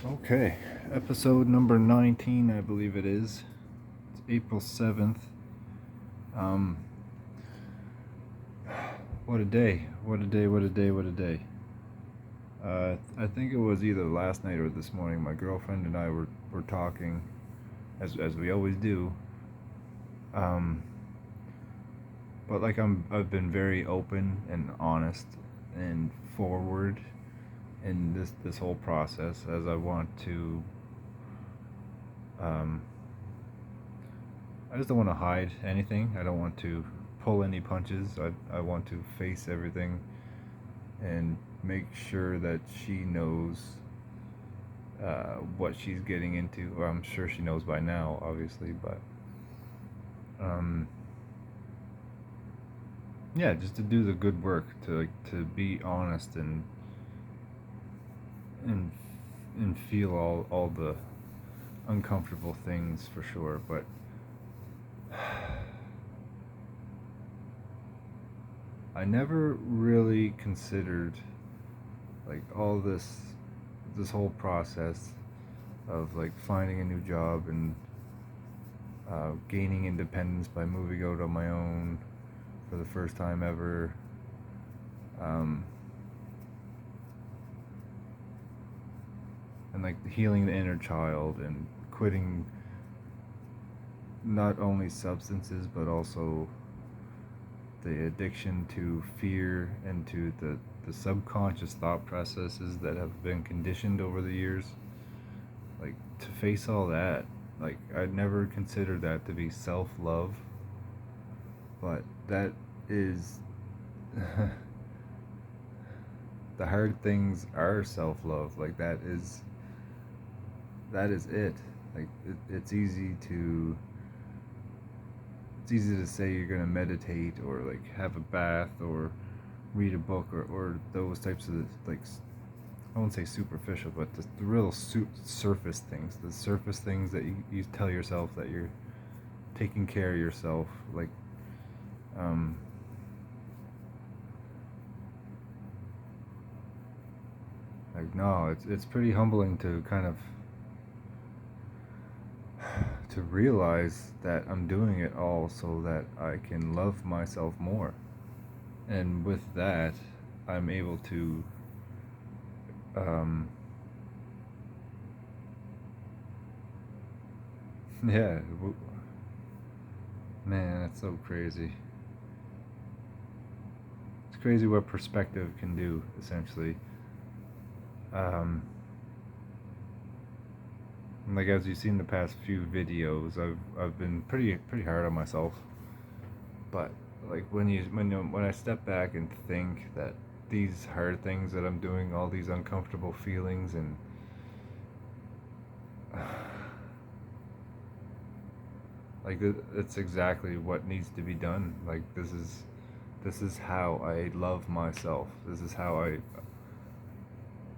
Okay, episode number 19, I believe it is. It's April 7th. Um, what a day, what a day, what a day, what a day. I think it was either last night or this morning. My girlfriend and I were talking, as we always do. Um, but like I've been very open and honest and forward in this whole process, as I want to. Um, I just don't want to hide anything. I don't want to pull any punches. I want to face everything and make sure that she knows what she's getting into. Well, I'm sure she knows by now, obviously, but um, yeah, just to do the good work, to be honest and and feel all the uncomfortable things for sure. But I never really considered like all this whole process of like finding a new job and gaining independence by moving out on my own for the first time ever. Um, and like healing the inner child and quitting not only substances but also the addiction to fear and to the subconscious thought processes that have been conditioned over the years. Like to face all that, like I'd never considered that to be self-love, but that is the hard things are self-love. Like that is it. Like it's easy to say you're gonna meditate or like have a bath or read a book or those types of like, I won't say superficial, but the real surface things, the surface things that you tell yourself that you're taking care of yourself. Um, like no, it's pretty humbling to kind of to realize that I'm doing it all so that I can love myself more. And with that, I'm able to um, yeah, man, that's so crazy. It's crazy what perspective can do, essentially. Um, like as you've seen the past few videos, I've been pretty hard on myself. But like when I step back and think that these hard things that I'm doing, all these uncomfortable feelings, and like it's exactly what needs to be done. Like this is how I love myself. This is how I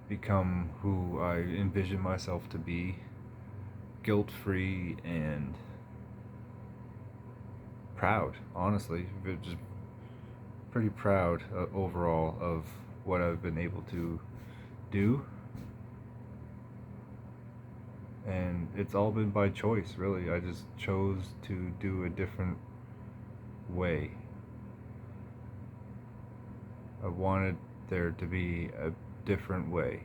become who I envision myself to be, guilt-free and proud. Honestly, just pretty proud overall of what I've been able to do, and it's all been by choice, really. I just chose to do a different way. I wanted there to be a different way,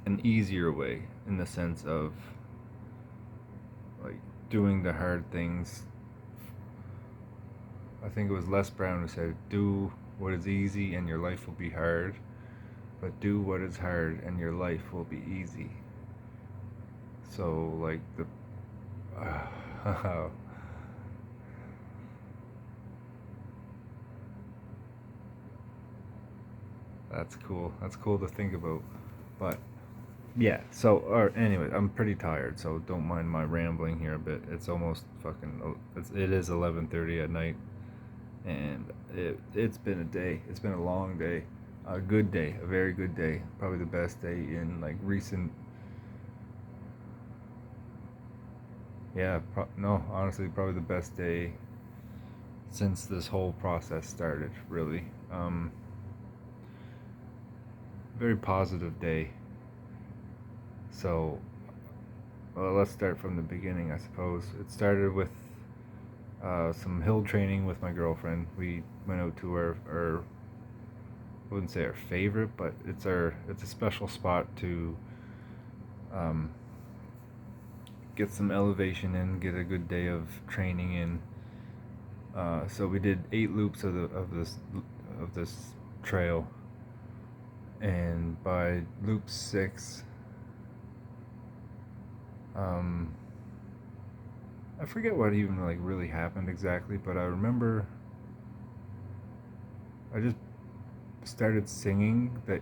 an easier way, in the sense of like doing the hard things. I think it was Les Brown who said, "Do what is easy and your life will be hard, but do what is hard and your life will be easy." So like the that's cool. That's cool to think about. But yeah, so or anyway, I'm pretty tired, so don't mind my rambling here a bit. It's almost fucking it is 11:30 at night, and it's been a day. It's been a long day. A good day, a very good day. Probably the best day in like recent. Yeah, no, honestly, probably the best day since this whole process started, really. Very positive day. So, well, let's start from the beginning, I suppose. It started with some hill training with my girlfriend. We went out to our I wouldn't say our favorite, but it's a special spot to um, get some elevation in, get a good day of training in. So we did 8 loops of this trail, and by loop 6, I forget what even like really happened exactly, but I remember I just started singing that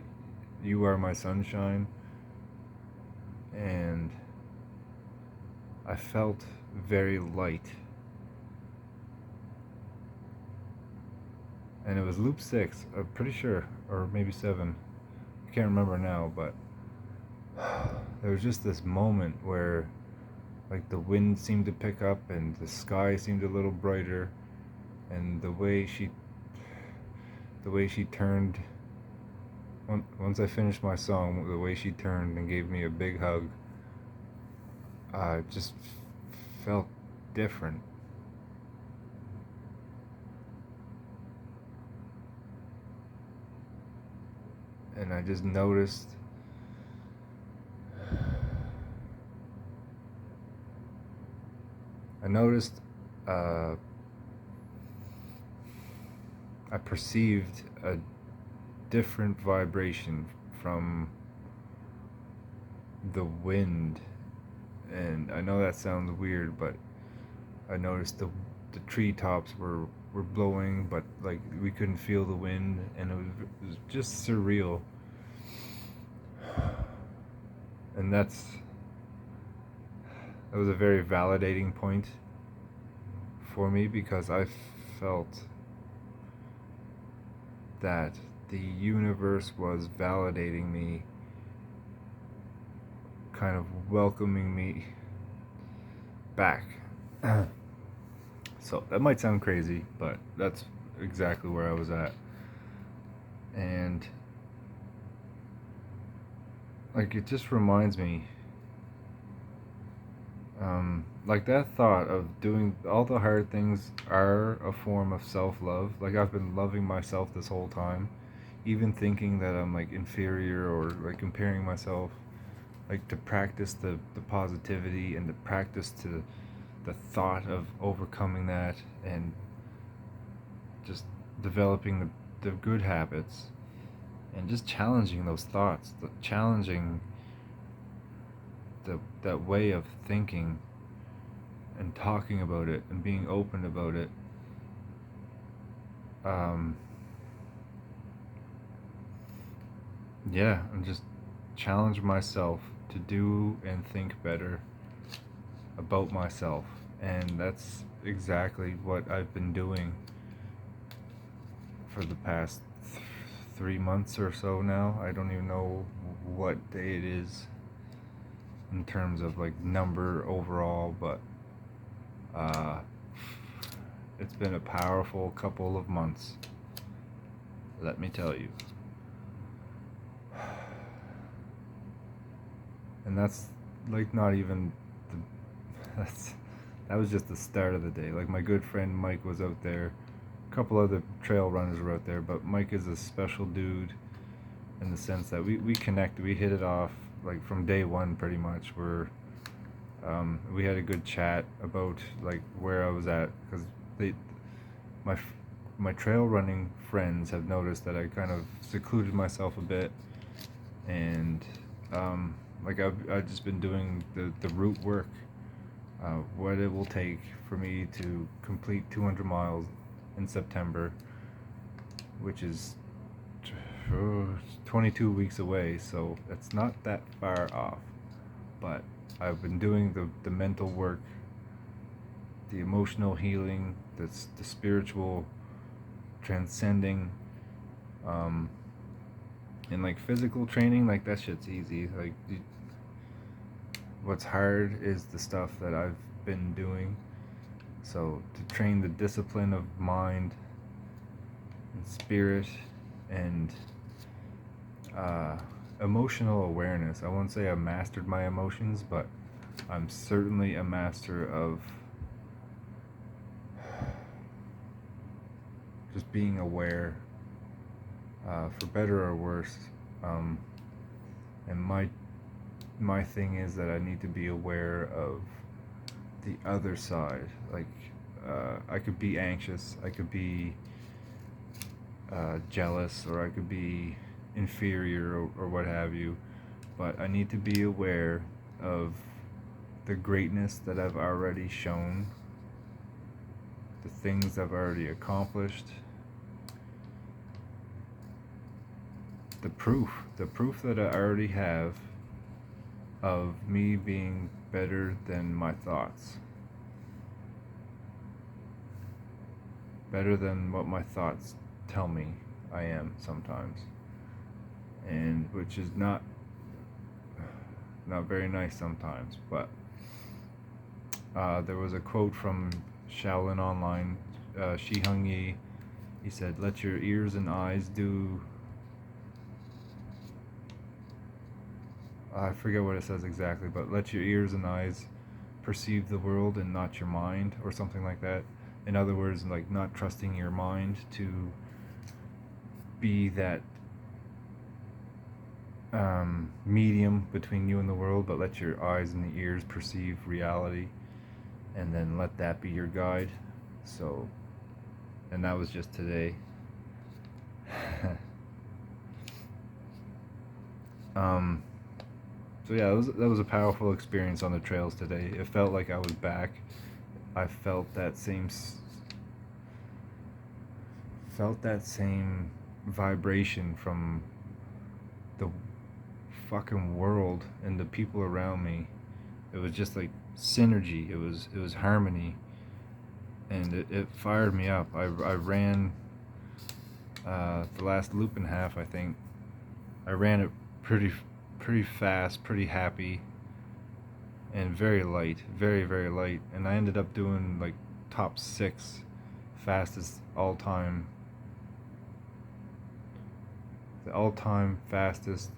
"You Are My Sunshine," and I felt very light. And it was loop 6, I'm pretty sure, or maybe 7. I can't remember now, but there was just this moment where like the wind seemed to pick up and the sky seemed a little brighter, and the way she turned once I finished my song, the way she turned and gave me a big hug, just felt different. And I just noticed uh, I perceived a different vibration from the wind. And I know that sounds weird, but I noticed the treetops were blowing, but like we couldn't feel the wind, and it was just surreal. And that was a very validating point for me, because I felt that the universe was validating me, kind of welcoming me back. So that might sound crazy, but that's exactly where I was at. And like it just reminds me, like that thought of doing all the hard things are a form of self-love. Like I've been loving myself this whole time, even thinking that I'm like inferior or like comparing myself, like to practice the positivity and to practice to the thought of overcoming that, and just developing the good habits, and just challenging those thoughts, challenging that way of thinking, and talking about it and being open about it. Um, yeah, and just challenge myself to do and think better about myself. And that's exactly what I've been doing for the past 3 months or so now. I don't even know what day it is in terms of like number overall, but it's been a powerful couple of months, let me tell you. And that's like not even that was just the start of the day. Like my good friend Mike was out there, a couple other trail runners were out there, but Mike is a special dude in the sense that we connected, we hit it off like from day one pretty much. We had a good chat about like where I was at, because my my trail running friends have noticed that I kind of secluded myself a bit, and like I've just been doing the route work, what it will take for me to complete 200 miles in September, which is 22 weeks away, so it's not that far off. But I've been doing the mental work, the emotional healing, the spiritual transcending, and like physical training, like that shit's easy. Like what's hard is the stuff that I've been doing. So to train the discipline of mind and spirit, and emotional awareness. I won't say I mastered my emotions, but I'm certainly a master of just being aware, for better or worse. Um, and my thing is that I need to be aware of the other side. Like, I could be anxious, I could be jealous, or I could be inferior, or what have you. But I need to be aware of the greatness that I've already shown, the things I've already accomplished, the proof that I already have of me being better than my thoughts, better than what my thoughts tell me I am sometimes, and which is not very nice sometimes. But there was a quote from Shaolin Online, Shi Hung Yi. He said, "Let your ears and eyes do." I forget what it says exactly, but let your ears and eyes perceive the world and not your mind, or something like that. In other words, like, not trusting your mind to be that medium between you and the world, but let your eyes and the ears perceive reality, and then let that be your guide. So, and that was just today. So yeah, that was a powerful experience on the trails today. It felt like I was back. I felt that same vibration from the fucking world and the people around me. It was just like synergy. It was harmony, and it fired me up. I ran the last loop and a half. I think I ran it pretty fast, pretty happy, and very light, very light. And I ended up doing like top 6 fastest all time. The all time fastest.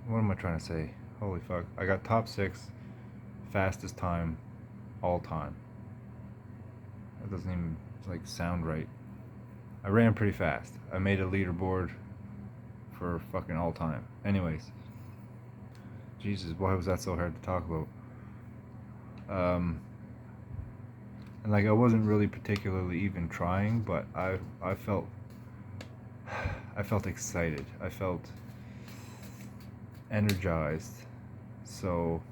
What am I trying to say? Holy fuck! I got top 6 fastest time all time. That doesn't even like sound right. I ran pretty fast. I made a leaderboard for fucking all time. Anyways, Jesus, why was that so hard to talk about? And like, I wasn't really particularly even trying, but I felt excited. I felt energized. So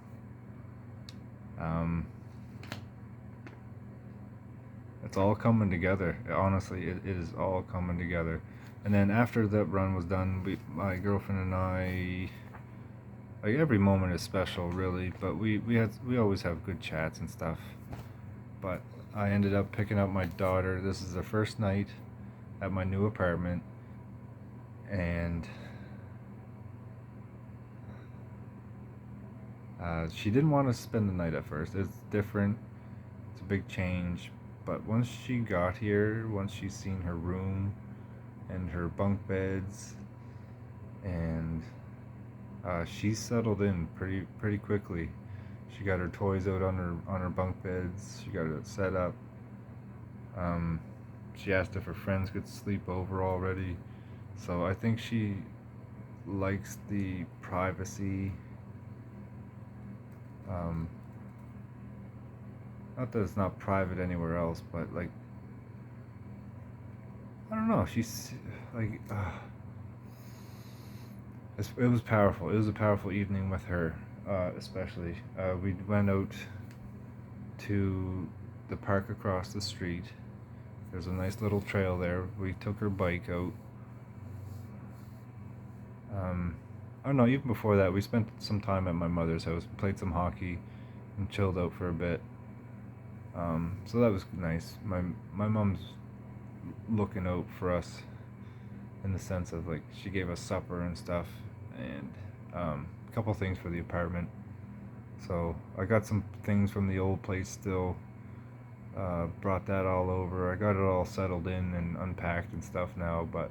it's all coming together. Honestly, it is all coming together. And then after that run was done, my girlfriend and I, like, every moment is special, really. But we always have good chats and stuff. But I ended up picking up my daughter. This is the first night at my new apartment, and she didn't want to spend the night at first. It's different. It's a big change. But once she got here, once she's seen her room and her bunk beds, and she settled in pretty quickly. She got her toys out on her bunk beds. She got it set up. She asked if her friends could sleep over already. So I think she likes the privacy. Not that it's not private anywhere else, but like, I don't know. She's like, it was powerful. It was a powerful evening with her, especially. We went out to the park across the street. There's a nice little trail there. We took her bike out. I don't know, even before that, we spent some time at my mother's house, played some hockey, and chilled out for a bit. So that was nice. My mom's looking out for us, in the sense of, like, she gave us supper and stuff, and a couple things for the apartment. So I got some things from the old place still. Brought that all over. I got it all settled in and unpacked and stuff now. But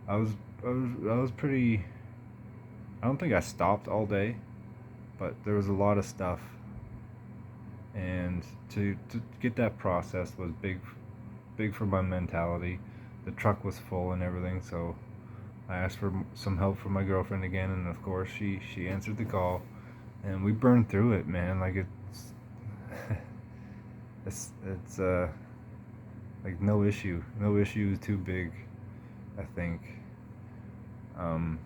I was pretty I don't think I stopped all day, but there was a lot of stuff, and to get that process was big for my mentality. The truck was full and everything, so I asked for some help from my girlfriend again, and of course she answered the call, and we burned through it, man. Like it's it's like no issue is too big, I think. Um,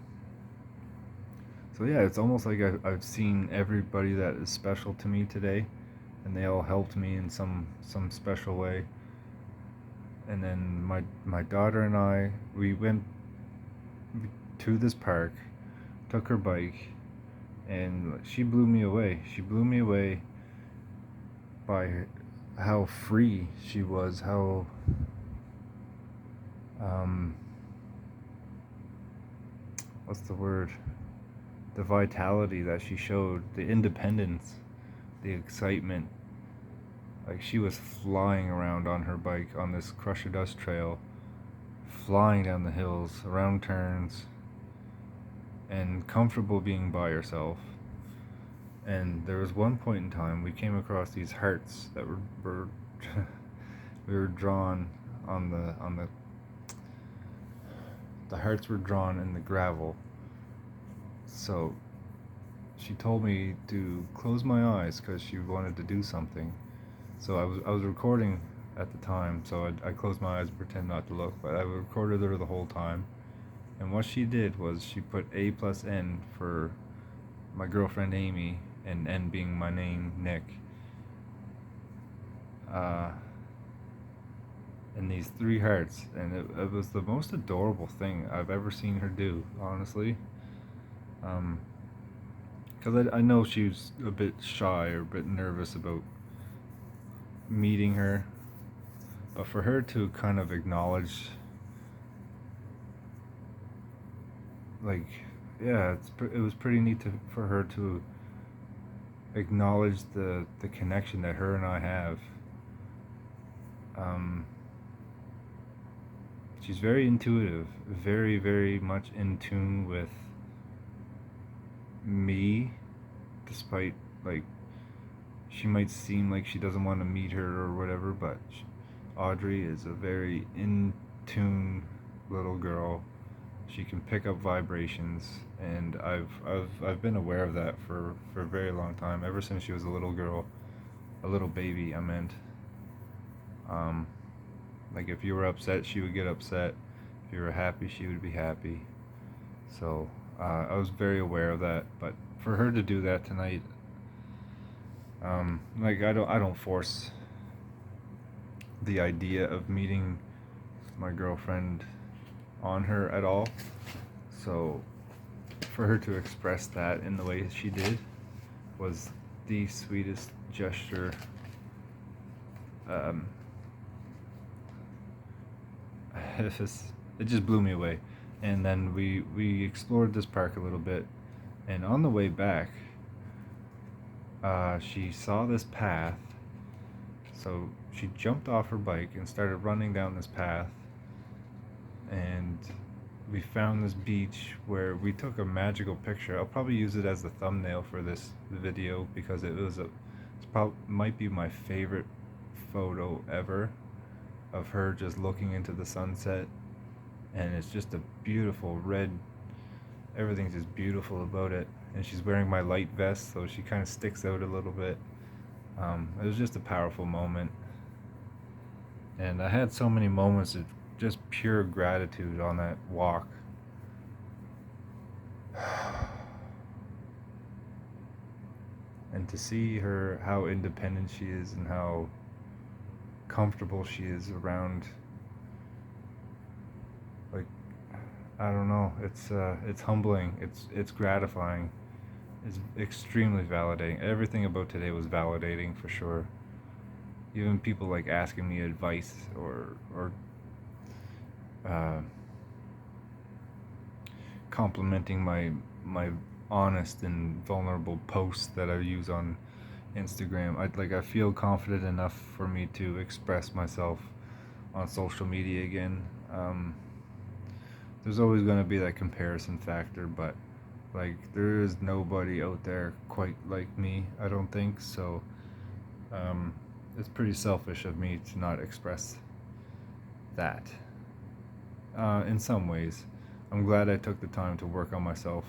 so yeah, it's almost like I've seen everybody that is special to me today, and they all helped me in some special way. And then my daughter and we went to this park, took her bike, and she blew me away. She blew me away by how free she was, how um, what's the word? The vitality that she showed, the independence, the excitement. Like she was flying around on her bike on this Crusher Dust trail, flying down the hills, around turns, and comfortable being by herself. And there was one point in time we came across these hearts that were we were drawn on the hearts were drawn in the gravel. So she told me to close my eyes because she wanted to do something. So I was recording at the time, so I closed my eyes and pretend not to look, but I recorded her the whole time. And what she did was she put A plus N for my girlfriend Amy, and N being my name, Nick. And these three hearts, and it was the most adorable thing I've ever seen her do, honestly. Because I know she was a bit shy or a bit nervous about meeting her, but for her to kind of acknowledge, like, yeah, it was pretty neat for her to acknowledge the connection that her and I have. She's very intuitive, very much in tune with me, despite, like, she might seem like she doesn't want to meet her or whatever, but Audrey is a very in tune little girl. She can pick up vibrations, and I've been aware of that for a very long time, ever since she was a little girl, a little baby, I meant. Like if you were upset, she would get upset. If you were happy, she would be happy. So I was very aware of that. But for her to do that tonight, like I don't force the idea of meeting my girlfriend on her at all. So for her to express that in the way she did was the sweetest gesture. It just blew me away. And then we explored this park a little bit, and on the way back, she saw this path, so she jumped off her bike and started running down this path, and we found this beach where we took a magical picture. I'll probably use it as the thumbnail for this video because might be my favorite photo ever of her just looking into the sunset, and it's just a beautiful red, everything's just beautiful about it, and she's wearing my light vest, so she kind of sticks out a little bit. It was just a powerful moment, and I had so many moments of just pure gratitude on that walk. And to see her, how independent she is and how comfortable she is around, like, I don't know, it's humbling, it's gratifying, it's extremely validating. Everything about today was validating for sure. Even people like asking me advice or complimenting my honest and vulnerable posts that I use on Instagram. I feel confident enough for me to express myself on social media again. There's always going to be that comparison factor, but Like, there is nobody out there quite like me, I don't think. So um, it's pretty selfish of me to not express that. In some ways, I'm glad I took the time to work on myself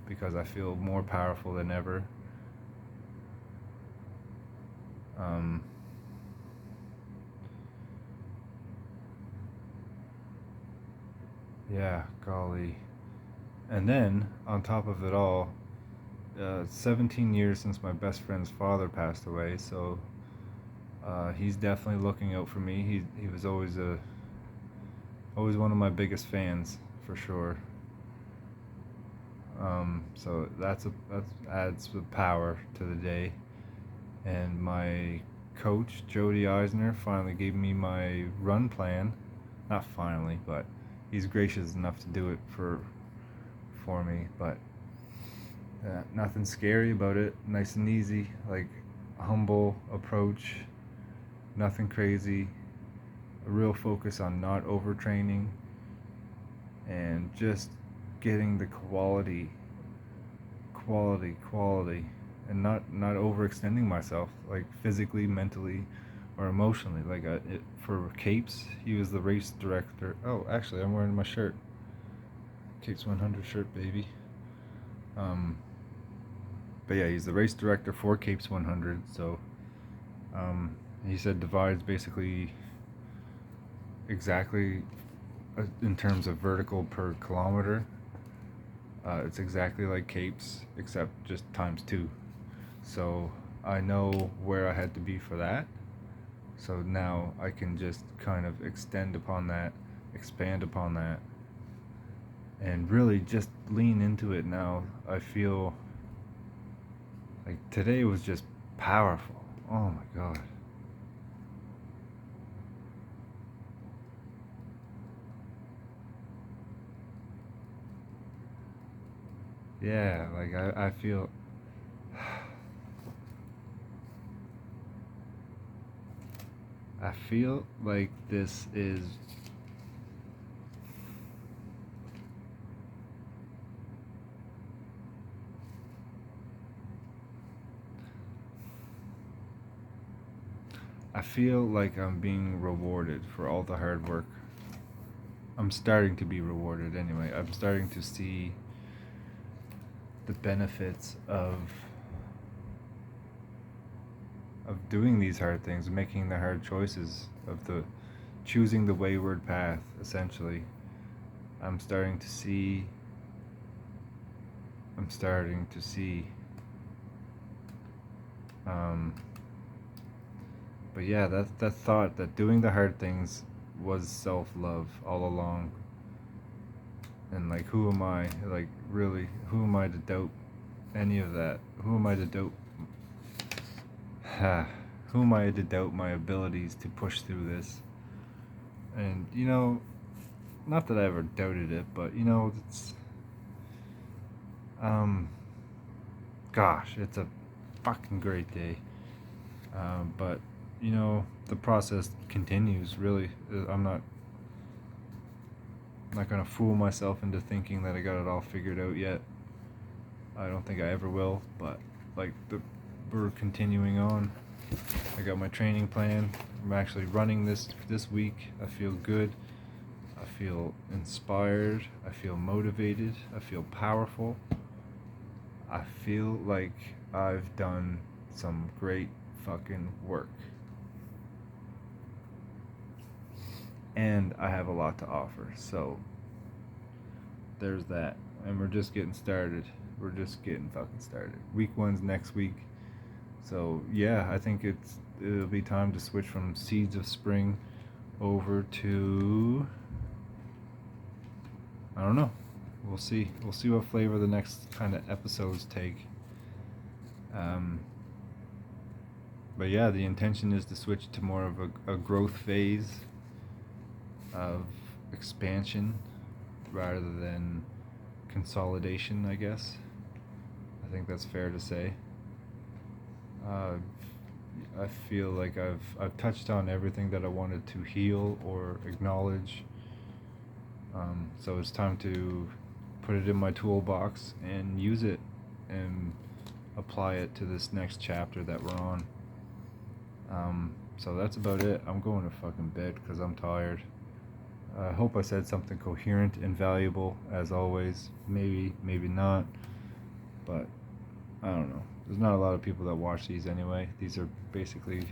because I feel more powerful than ever. Um, yeah, golly. And then, on top of it all, 17 years since my best friend's father passed away, so he's definitely looking out for me. He was always one of my biggest fans, for sure. So that adds the power to the day. And my coach, Jody Eisner, finally gave me my run plan. Not finally, but he's gracious enough to do it for me. But nothing scary about it. Nice and easy, like humble approach. Nothing crazy. A real focus on not overtraining and just getting the quality, and not overextending myself, like physically, mentally, or emotionally. Like for Capes, he was the race director. Oh, actually, I'm wearing my shirt. Capes 100 shirt, baby. But yeah, he's the race director for Capes 100. So he said divides basically exactly in terms of vertical per kilometer. It's exactly like Capes, except just times 2. So I know where I had to be for that. So now I can just kind of extend upon that, expand upon that, and really just lean into it now. I feel like today was just powerful. Oh my God. Yeah, like I feel I feel like this is I feel like I'm being rewarded for all the hard work. I'm starting to be rewarded anyway. I'm starting to see the benefits of doing these hard things, making the hard choices, of the choosing the wayward path, essentially. I'm starting to see I'm starting to see um but yeah, that thought that doing the hard things was self-love all along. And like, who am I, like, really, who am I to doubt any of that? Who am I to doubt who am I to doubt my abilities to push through this? And not that I ever doubted it, but it's um gosh, it's a fucking great day. But the process continues, really. I'm not gonna fool myself into thinking that I got it all figured out yet. I don't think I ever will, but like we're continuing on. I got my training plan. I'm actually running this week. I feel good. I feel inspired. I feel motivated. I feel powerful. I feel like I've done some great fucking work. And I have a lot to offer. So there's that. And we're just getting started. We're just getting fucking started. Week 1's next week. So yeah, I think it'll be time to switch from Seeds of Spring over to, I don't know. We'll see. We'll see what flavor the next kind of episodes take. But yeah, the intention is to switch to more of a growth phase of expansion rather than consolidation, I guess. I think that's fair to say. I feel like I've touched on everything that I wanted to heal or acknowledge. So it's time to put it in my toolbox and use it and apply it to this next chapter that we're on. So that's about it. I'm going to fucking bed because I'm tired. I hope I said something coherent and valuable, as always. Maybe, maybe not. But, I don't know. There's not a lot of people that watch these anyway. These are basically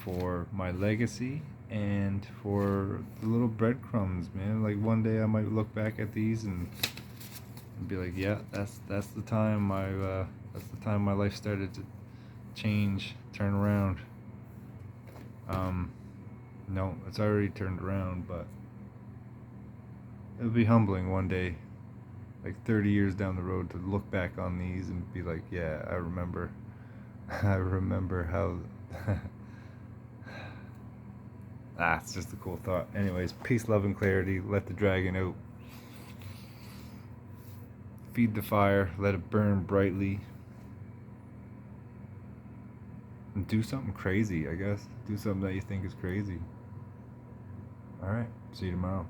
for my legacy and for the little breadcrumbs, man. Like, one day I might look back at these and be like, yeah, that's the time my life started to change, turn around. No, it's already turned around, but it'll be humbling one day, like 30 years down the road, to look back on these and be like, yeah, I remember how. It's just a cool thought. Anyways, peace, love, and clarity. Let the dragon out. Feed the fire, let it burn brightly. And do something crazy, I guess. Do something that you think is crazy. Alright, see you tomorrow.